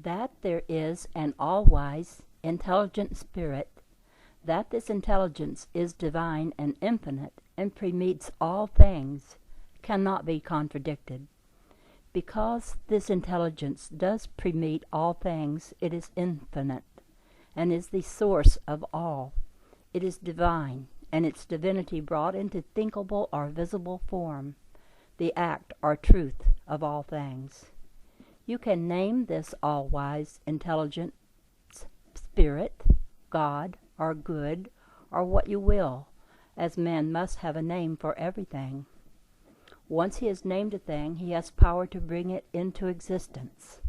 That there is an all-wise, intelligent spirit, that this intelligence is divine and infinite and premeets all things, cannot be contradicted. Because this intelligence does premeet all things, it is infinite, and is the source of all. It is divine, and its divinity brought into thinkable or visible form, the act or truth of all things. You can name this all-wise, intelligent spirit, God, or good, or what you will, as man must have a name for everything. Once he has named a thing, he has power to bring it into existence.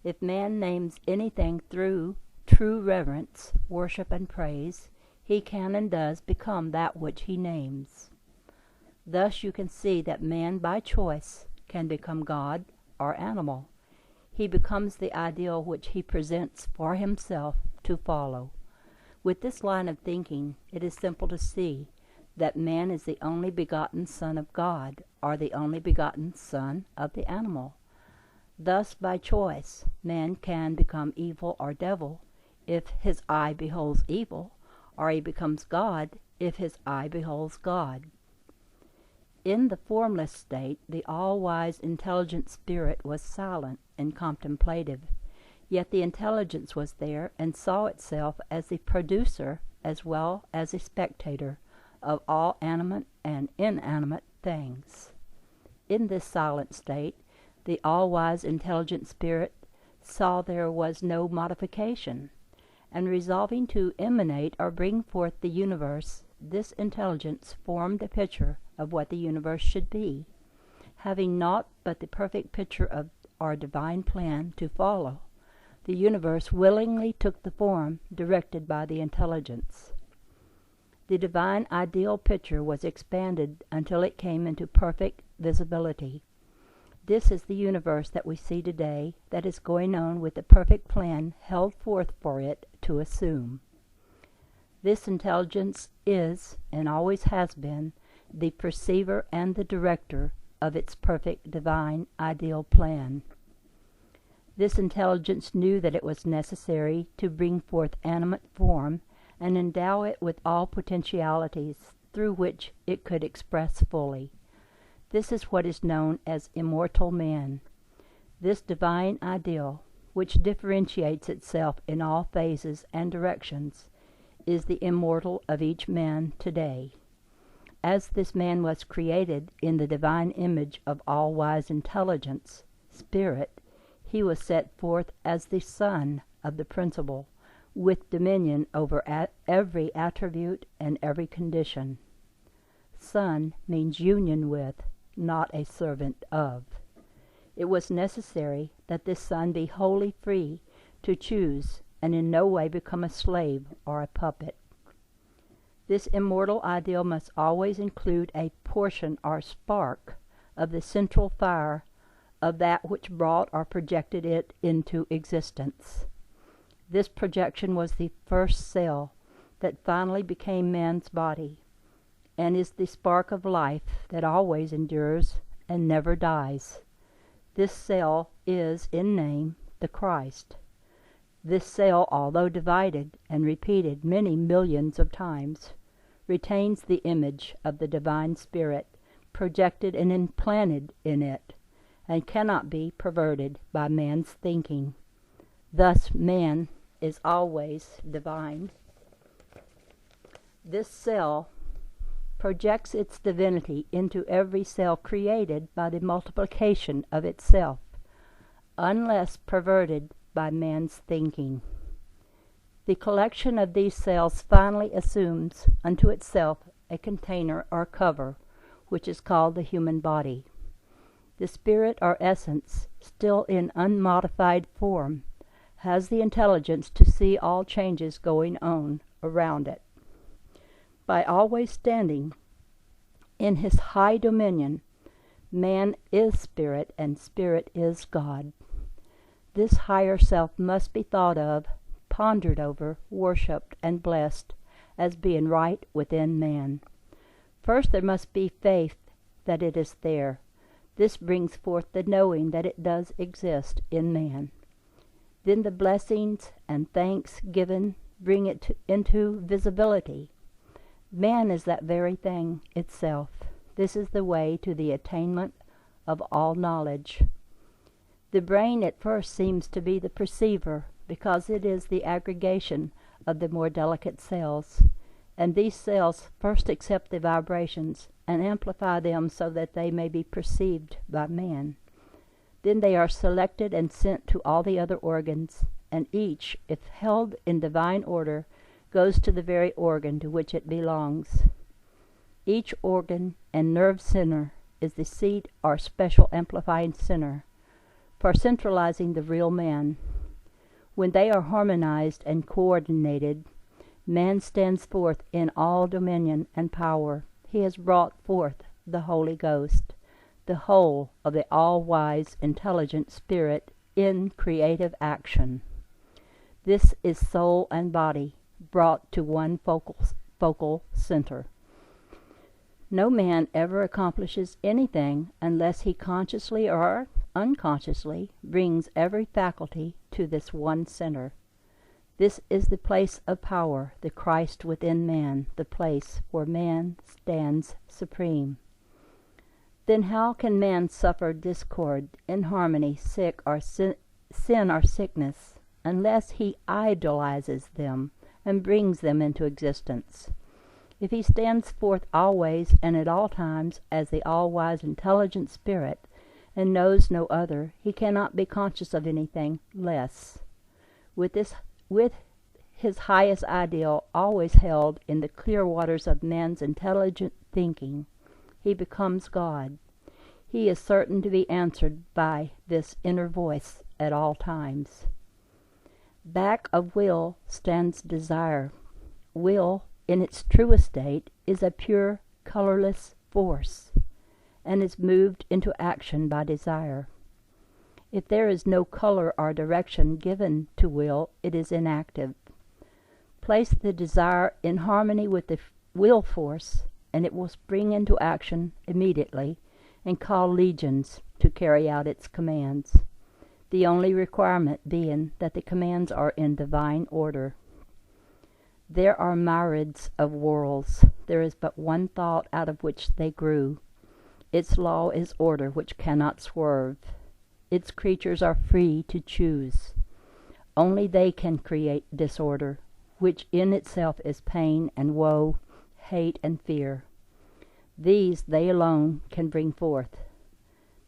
If man names anything through true reverence, worship, and praise, he can and does become that which he names. Thus you can see that man by choice can become God or animal. He becomes the ideal which he presents for himself to follow. With this line of thinking, it is simple to see that man is the only begotten son of God, or the only begotten son of the animal. Thus, by choice, man can become evil or devil if his eye beholds evil, or he becomes God if his eye beholds God. In the formless state, the all-wise intelligent spirit was silent and contemplative, yet the intelligence was there and saw itself as the producer as well as a spectator of all animate and inanimate things. In this silent state, the all-wise intelligent spirit saw there was no modification, and resolving to emanate or bring forth the universe, this intelligence formed a picture of what the universe should be, having naught but the perfect picture of our divine plan to follow. The universe willingly took the form directed by the intelligence. The divine ideal picture was expanded until it came into perfect visibility. This is the universe that we see today, that is going on with the perfect plan held forth for it to assume. This intelligence is, and always has been, the perceiver and the director of its perfect divine ideal plan. This intelligence knew that it was necessary to bring forth animate form and endow it with all potentialities through which it could express fully. This is what is known as immortal man. This divine ideal, which differentiates itself in all phases and directions, is the immortal of each man today. As this man was created in the divine image of all-wise intelligence, spirit, he was set forth as the son of the principle, with dominion over every attribute and every condition. Son means union with, not a servant of. It was necessary that this son be wholly free to choose and in no way become a slave or a puppet. This immortal ideal must always include a portion or spark of the central fire of that which brought or projected it into existence. This projection was the first cell that finally became man's body, and is the spark of life that always endures and never dies. This cell is, in name, the Christ. This cell, although divided and repeated many millions of times, retains the image of the divine spirit projected and implanted in it, and cannot be perverted by man's thinking. Thus man is always divine. This cell projects its divinity into every cell created by the multiplication of itself, unless perverted by man's thinking. The collection of these cells finally assumes unto itself a container or cover, which is called the human body. The spirit or essence, still in unmodified form, has the intelligence to see all changes going on around it. By always standing in his high dominion, man is spirit and spirit is God. This higher self must be thought of, pondered over, worshipped, and blessed as being right within man. First there must be faith that it is there. This brings forth the knowing that it does exist in man. Then the blessings and thanks given bring it into visibility. Man is that very thing itself. This is the way to the attainment of all knowledge. The brain at first seems to be the perceiver, because it is the aggregation of the more delicate cells, and these cells first accept the vibrations and amplify them so that they may be perceived by man. Then they are selected and sent to all the other organs, and each, if held in divine order, goes to the very organ to which it belongs. Each organ and nerve center is the seat or special amplifying center for centralizing the real man. When they are harmonized and coordinated, man stands forth in all dominion and power. He has brought forth the Holy Ghost, the whole of the all-wise, intelligent Spirit in creative action. This is soul and body brought to one focal center. No man ever accomplishes anything unless he consciously or unconsciously brings every faculty to this one center. This is the place of power, the Christ within man, the place where man stands supreme. Then how can man suffer discord, inharmony, sin or sickness, unless he idolizes them and brings them into existence? If he stands forth always and at all times as the all-wise intelligent Spirit, and knows no other, he cannot be conscious of anything less. With his highest ideal always held in the clear waters of man's intelligent thinking, he becomes God. He is certain to be answered by this inner voice at all times. Back of will stands desire. Will, in its truest state, is a pure, colorless force, and is moved into action by desire. If there is no color or direction given to will, it is inactive. Place the desire in harmony with the will force, and it will spring into action immediately and call legions to carry out its commands, the only requirement being that the commands are in divine order. There are myriads of worlds. There is but one thought out of which they grew. Its law is order which cannot swerve. Its creatures are free to choose. Only they can create disorder, which in itself is pain and woe, hate and fear. These they alone can bring forth.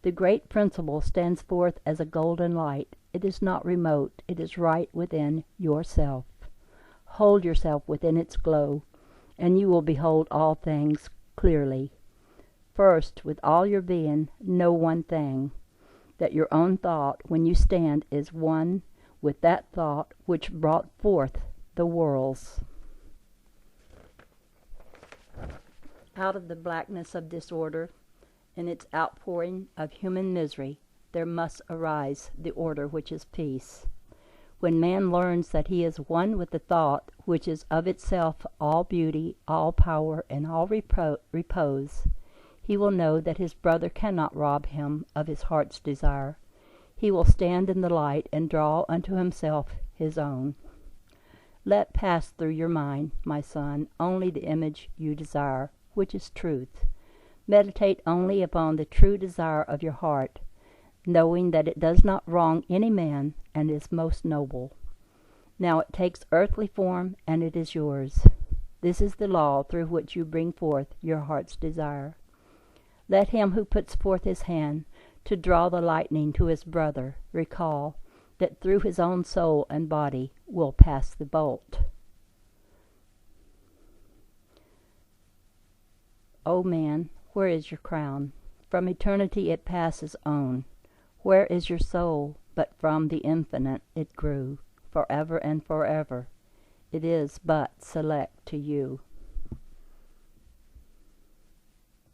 The great principle stands forth as a golden light. It is not remote. It is right within yourself. Hold yourself within its glow, and you will behold all things clearly. First, with all your being, know one thing, that your own thought, when you stand, is one with that thought which brought forth the worlds. Out of the blackness of disorder, in its outpouring of human misery, there must arise the order which is peace. When man learns that he is one with the thought, which is of itself all beauty, all power, and all repose, he will know that his brother cannot rob him of his heart's desire. He will stand in the light and draw unto himself his own. Let pass through your mind, my son, only the image you desire, which is truth. Meditate only upon the true desire of your heart, knowing that it does not wrong any man and is most noble. Now it takes earthly form, and it is yours. This is the law through which you bring forth your heart's desire. Let him who puts forth his hand to draw the lightning to his brother recall that through his own soul and body will pass the bolt. O man, where is your crown? From eternity it passes on. Where is your soul? But from the infinite it grew, forever and forever. It is but select to you.